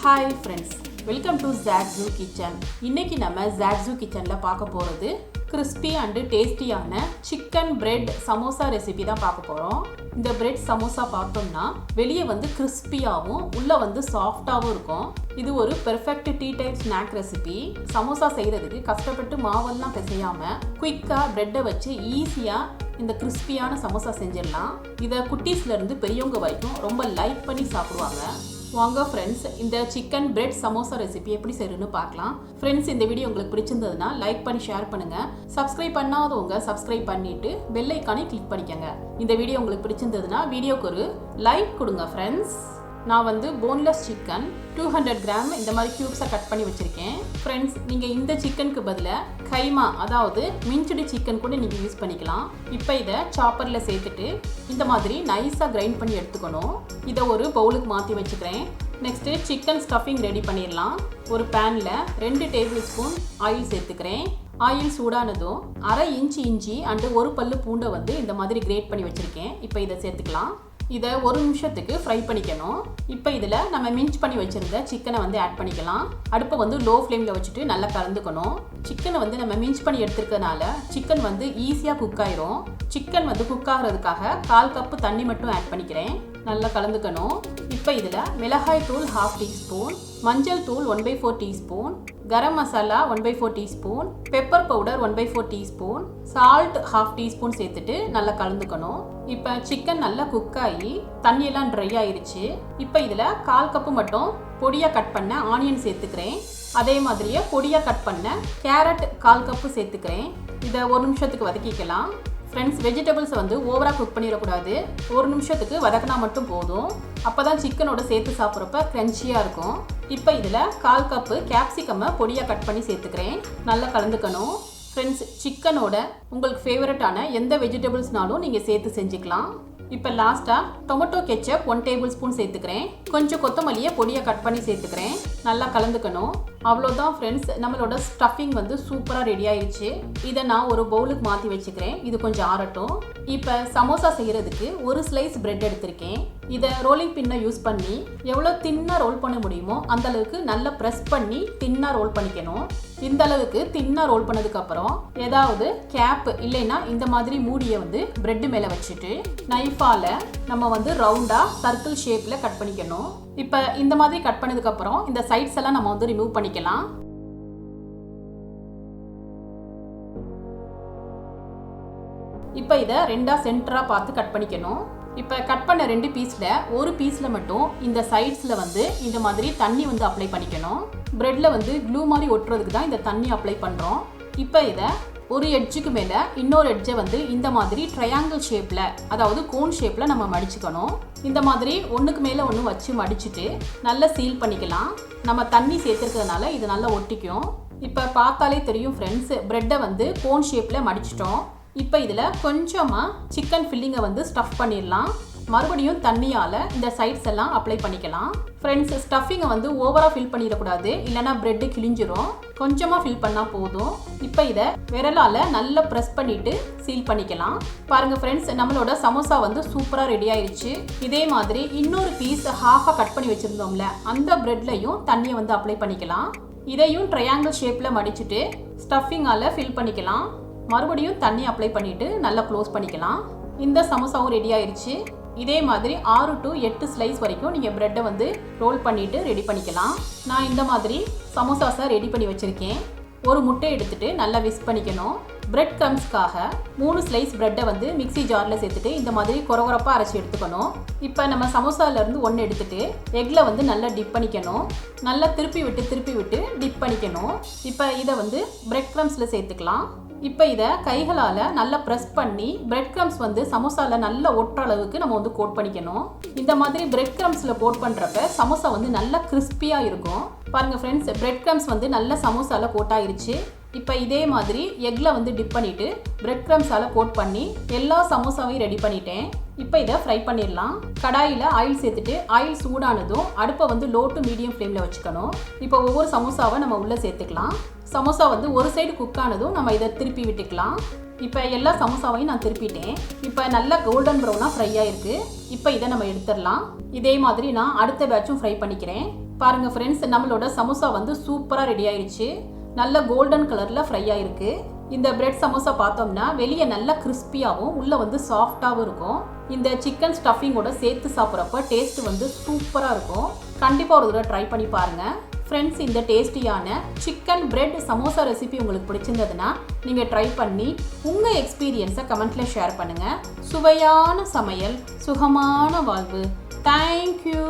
Hi friends, welcome to zaagzoogkitchen. இன்னைக்கு நம்ம zaagzoogkitchenல பார்க்க போறது crispy and tasty ஆன chicken bread samosa recipe தான் பார்க்க போறோம். இந்த bread samosa பார்த்தோம்னா வெளியே வந்து crispy-ஆவும் உள்ள வந்து soft-ஆவும் இருக்கும். இது ஒரு perfect tea time snack recipe. Samosa செய்யறதுக்கு கஷ்டப்பட்டு மாவெல்லாம் பிசையாம குயிக்கா பிரெட்டை வச்சு ஈஸியா இந்த கிறிஸ்பியான சமோசா செஞ்சிடலாம். இதை குட்டீஸ்ல இருந்து பெரியவங்க வரைக்கும் ரொம்ப லைக் பண்ணி சாப்பிடுவாங்க. வாங்க ஃப்ரெண்ட்ஸ், இந்த சிக்கன் பிரெட் சமோசா ரெசிபி எப்படி செய்யணும்னு பார்க்கலாம். ஃப்ரெண்ட்ஸ், இந்த வீடியோ உங்களுக்கு பிடிச்சிருந்ததுன்னா லைக் பண்ணி ஷேர் பண்ணுங்க. சப்ஸ்கிரைப் பண்ணாதவங்க சப்ஸ்கிரைப் பண்ணிட்டு பெல் ஐகானை கிளிக் பண்ணிக்கங்க. இந்த வீடியோ உங்களுக்கு பிடிச்சிருந்ததுன்னா வீடியோக்கு ஒரு லைக் கொடுங்க ஃப்ரெண்ட்ஸ். நான் வந்து போன்லெஸ் சிக்கன் 200 கிராம் இந்த மாதிரி கியூப்ஸாக கட் பண்ணி வச்சுருக்கேன். ஃப்ரெண்ட்ஸ், நீங்கள் இந்த சிக்கனுக்கு பதிலாக கைமா அதாவது மின்ச்டு சிக்கன் கூட நீங்கள் யூஸ் பண்ணிக்கலாம். இப்போ இதை சாப்பரில் சேர்த்துட்டு இந்த மாதிரி நைஸாக கிரைண்ட் பண்ணி எடுத்துக்கணும். இதை ஒரு பவுலுக்கு மாற்றி வச்சுக்கிறேன். நெக்ஸ்ட்டு சிக்கன் ஸ்டஃபிங் ரெடி பண்ணிடலாம். ஒரு பேனில் 2 டேபிள் ஸ்பூன் ஆயில் சேர்த்துக்கிறேன். ஆயில் சூடானதும் அரை இன்ச் இஞ்சி அண்டு ஒரு பல்லு பூண்டை வந்து இந்த மாதிரி கிரேட் பண்ணி வச்சுருக்கேன். இப்போ இதை சேர்த்துக்கலாம். இதை 1 நிமிஷத்துக்கு ஃப்ரை பண்ணிக்கணும். இப்போ இதில் நம்ம மின்ச் பண்ணி வச்சுருந்த சிக்கனை வந்து ஆட் பண்ணிக்கலாம். அடுப்பை வந்து லோ ஃப்ளேமில் வச்சுட்டு நல்லா கலந்துக்கணும். சிக்கனை வந்து நம்ம மின்ச் பண்ணி எடுத்துருக்கனால சிக்கன் வந்து ஈஸியாக குக் ஆயிரும். சிக்கன் வந்து குக் ஆகிறதுக்காக 1/4 கப்பு தண்ணி மட்டும் ஆட் பண்ணிக்கிறேன். நல்லா கலந்துக்கணும். இப்போ இதில் மிளகாய் தூள் 1/2 டீஸ்பூன், மஞ்சள் தூள் 1/4 teaspoon, garam masala 1/4 teaspoon, pepper powder 1/4 teaspoon, salt 1/2 teaspoon சேர்த்துட்டு நல்லா கலந்துக்கணும். இப்போ சிக்கன் நல்லா குக் ஆகி தண்ணியெல்லாம் ட்ரை ஆயிருச்சு. இப்போ இதில் 1/4 கப்பு மட்டும் பொடியாக கட் பண்ண ஆனியன் சேர்த்துக்கிறேன். அதே மாதிரியே பொடியாக கட் பண்ண கேரட் 1/4 கப்பு சேர்த்துக்கிறேன். இதை 1 நிமிஷத்துக்கு வதக்கிக்கலாம். ஃப்ரெண்ட்ஸ், வெஜிடபிள்ஸ் வந்து ஓவராக குக் பண்ணிடக்கூடாது. 1 நிமிஷத்துக்கு வதக்கினா மட்டும் போதும். அப்போ தான் சிக்கனோட சேர்த்து சாப்பிட்றப்ப க்ரன்ச்சியாக இருக்கும். இப்போ இதில் 1/4 கப்பு கேப்சிகம்மை பொடியாக கட் பண்ணி சேர்த்துக்கிறேன். நல்லா கலந்துக்கணும். ஃப்ரெண்ட்ஸ், சிக்கனோட உங்களுக்கு ஃபேவரட்டான எந்த வெஜிடபிள்ஸ்னாலும் நீங்கள் சேர்த்து செஞ்சுக்கலாம். இப்போ லாஸ்ட்டாக டொமேட்டோ கெச்சப் 1 டேபிள் ஸ்பூன் சேர்த்துக்கிறேன். கொஞ்சம் கொத்தமல்லியை பொடியாக கட் பண்ணி சேர்த்துக்கிறேன். நல்லா கலந்துக்கணும். அவ்வளோதான் ஃப்ரெண்ட்ஸ், நம்மளோட ஸ்டஃபிங் வந்து சூப்பராக ரெடி ஆயிடுச்சு. இதை நான் ஒரு பவுலுக்கு மாற்றி வச்சுக்கிறேன். இது கொஞ்சம் ஆறட்டும். இப்போ சமோசா செய்கிறதுக்கு ஒரு ஸ்லைஸ் பிரெட் எடுத்திருக்கேன். இதை ரோலிங் பின்னை யூஸ் பண்ணி எவ்வளோ தின்னாக ரோல் பண்ண முடியுமோ அந்த அளவுக்கு நல்லா ப்ரெஸ் பண்ணி தின்னாக ரோல் பண்ணிக்கணும். இந்த அளவுக்கு தின்னாக ரோல் பண்ணதுக்கப்புறம் ஏதாவது கேப் இல்லைன்னா இந்த மாதிரி மூடியை வந்து பிரெட்டு மேலே வச்சுட்டு நைஃபால் நம்ம வந்து ரவுண்டாக சர்க்கிள் ஷேப்பில் கட் பண்ணிக்கணும். இப்போ இந்த மாதிரி கட் பண்ணதுக்கப்புறம் இந்த சைட்ஸ் எல்லாம் நம்ம வந்து ரிமூவ் பண்ணிக்கலாம். இப்போ இதை 2 சென்டராக பார்த்து கட் பண்ணிக்கணும். இப்போ கட் பண்ண 2 பீஸில் ஒரு பீஸில் மட்டும் இந்த சைட்ஸில் வந்து இந்த மாதிரி தண்ணி வந்து அப்ளை பண்ணிக்கணும். ப்ரெட்டில் வந்து க்ளூ மாதிரி ஒட்டுறதுக்கு தான் இந்த தண்ணி அப்ளை பண்ணுறோம். இப்போ இதை ஒரு எட்ஜுக்கு மேலே இன்னொரு எட்ஜை வந்து இந்த மாதிரி ட்ரையாங்கிள் ஷேப்பில் அதாவது கோன் ஷேப்பில் நம்ம மடிச்சுக்கணும். இந்த மாதிரி ஒன்றுக்கு மேலே ஒன்று வச்சு மடிச்சுட்டு நல்லா சீல் பண்ணிக்கலாம். நம்ம தண்ணி சேர்த்துருக்கிறதுனால இது நல்லா ஒட்டிக்கும். இப்போ பார்த்தாலே தெரியும் ஃப்ரெண்ட்ஸ், ப்ரெட்டை வந்து கோன் ஷேப்பில் மடிச்சிட்டோம். இப்போ இதில் கொஞ்சமாக சிக்கன் ஃபில்லிங்கை வந்து ஸ்டஃப் பண்ணிடலாம். மறுபடியும் தண்ணியால் இந்த சைட்ஸ் எல்லாம் அப்ளை பண்ணிக்கலாம். ஃப்ரெண்ட்ஸ், ஸ்டஃபிங்கை வந்து ஓவராக ஃபில் பண்ணிடக்கூடாது, இல்லைனா ப்ரெட்டு கிழிஞ்சிரும். கொஞ்சமாக ஃபில் பண்ணால் போதும். இப்போ இதை விரலால் நல்லா ப்ரெஸ் பண்ணிவிட்டு சீல் பண்ணிக்கலாம். பாருங்கள் ஃப்ரெண்ட்ஸ், நம்மளோட சமோசா வந்து சூப்பராக ரெடி ஆயிடுச்சு. இதே மாதிரி இன்னொரு பீஸ் ஹாஃபாக கட் பண்ணி வச்சுருந்தோம்ல அந்த ப்ரெட்லையும் தண்ணியை வந்து அப்ளை பண்ணிக்கலாம். இதையும் ட்ரையாங்கிள் ஷேப்பில் மடிச்சுட்டு ஸ்டஃபிங்கால் ஃபில் பண்ணிக்கலாம். மறுபடியும் தண்ணி அப்ளை பண்ணிவிட்டு நல்லா க்ளோஸ் பண்ணிக்கலாம். இந்த சமோசாவும் ரெடி ஆயிடுச்சு. இதே மாதிரி 6 to 8 ஸ்லைஸ் வரைக்கும் நீங்கள் ப்ரெட்டை வந்து ரோல் பண்ணிவிட்டு ரெடி பண்ணிக்கலாம். நான் இந்த மாதிரி சமோசாஸை ரெடி பண்ணி வச்சுருக்கேன். ஒரு முட்டை எடுத்துகிட்டு நல்லா விஸ்க் பண்ணிக்கணும். பிரெட் க்ரம்ஸ்க்காக 3 ஸ்லைஸ் ப்ரெட்டை வந்து மிக்ஸி ஜாரில் சேர்த்துட்டு இந்த மாதிரி கொரகொரப்பாக அரைச்சி எடுத்துக்கணும். இப்போ நம்ம சமோசாவிலேருந்து ஒன்று எடுத்துகிட்டு எக்கில் வந்து நல்லா டிப் பண்ணிக்கணும். நல்லா திருப்பி விட்டு டிப் பண்ணிக்கணும். இப்போ இதை வந்து பிரெட் க்ரம்ஸில் சேர்த்துக்கலாம். இப்போ இதை கைகளால் நல்லா ப்ரெஸ் பண்ணி பிரெட் க்ரம்ஸ் வந்து சமோசாவில் நல்லா ஒட்டுற அளவுக்கு நம்ம வந்து கோட் பண்ணிக்கணும். இந்த மாதிரி பிரெட் க்ரம்ஸில் கோட் பண்ணுறப்ப சமோசா வந்து நல்லா கிறிஸ்பியாக இருக்கும். பாருங்கள் ஃப்ரெண்ட்ஸ், பிரெட் க்ரம்ஸ் வந்து நல்லா சமோசாவில் கோட் ஆயிருச்சு. இப்போ இதே மாதிரி எக்கில் வந்து டிப் பண்ணிவிட்டு பிரெட் க்ரம்ஸால் கோட் பண்ணி எல்லா சமோசாவையும் ரெடி பண்ணிட்டேன். இப்போ இதை ஃப்ரை பண்ணிடலாம். கடாயில் ஆயில் சேர்த்துட்டு ஆயில் சூடானதும் அடுப்பை வந்து லோ டு மீடியம் ஃப்ளேமில் வச்சுக்கணும். இப்போ ஒவ்வொரு சமோசாவை நம்ம உள்ளே சேர்த்துக்கலாம். சமோசா வந்து ஒரு சைடு குக் ஆனதும் நம்ம இதை திருப்பி விட்டுக்கலாம். இப்போ எல்லா சமோசாவையும் நான் திருப்பிட்டேன். இப்போ நல்லா கோல்டன் ப்ரௌனாக ஃப்ரை ஆகிருக்கு. இப்போ இதை நம்ம எடுத்துடலாம். இதே மாதிரி நான் அடுத்த பேட்சும் ஃப்ரை பண்ணிக்கிறேன். பாருங்க ஃப்ரெண்ட்ஸ், நம்மளோட சமோசா வந்து சூப்பராக ரெடி ஆயிடுச்சு. நல்ல கோல்டன் கலரில் ஃப்ரை ஆயிருக்கு. இந்த பிரெட் சமோசா பார்த்தோம்னா வெளியே நல்லா கிறிஸ்பியாகவும் உள்ளே வந்து சாஃப்டாகவும் இருக்கும். இந்த சிக்கன் ஸ்டஃபிங்கோட சேர்த்து சாப்பிட்றப்ப டேஸ்ட் வந்து சூப்பராக இருக்கும். கண்டிப்பாக ஒரு தடவை ட்ரை பண்ணி பாருங்கள் ஃப்ரெண்ட்ஸ். இந்த டேஸ்டியான சிக்கன் பிரெட் சமோசா ரெசிபி உங்களுக்கு பிடிச்சிருந்ததுன்னா நீங்கள் ட்ரை பண்ணி உங்கள் எக்ஸ்பீரியன்ஸை கமெண்ட்டில் ஷேர் பண்ணுங்கள். சுவையான சமையல், சுகமான வாழ்வு. தேங்க்யூ.